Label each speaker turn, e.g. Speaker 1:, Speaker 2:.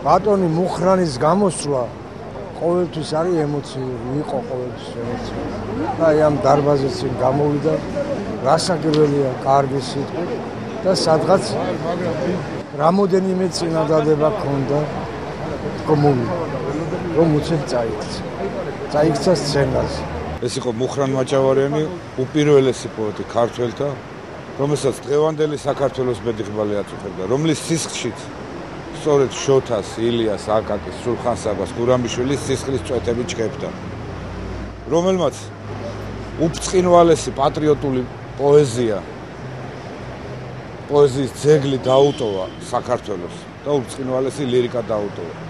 Speaker 1: ბატონი მუხრანის გამოსვლა ყოველთვის არის ემოციური, იყო ყოველთვის ემოციური. და ამ დარბაზის წინ გამოვიდა, გასაგებელია კარგი სიტყვა და სადღაც რამოდენიმე წინადადება ქონდა კომუნიკა, რომ უცებ წაიქცა სცენაზე.
Speaker 2: ეს იყო მუხრან მაჭავარიანი, უპირველესი პოეტი ქართველთა, რომელსაც დღევანდელი საქართველოს ბედიღბალი აწუხებდა, რომლის სისხლშიც სწორედ შოთას, ილიას, აკაკის, სულხან-საბას, გურამიშვილის სისხლის წვეთები ჩხებდა. რომელმაც უბწყინვალესი პატრიოტული პოეზიის ძეგლი დაუტოვა საქართველოს და უბწყინვალესი ლირიკა დაუტოვა.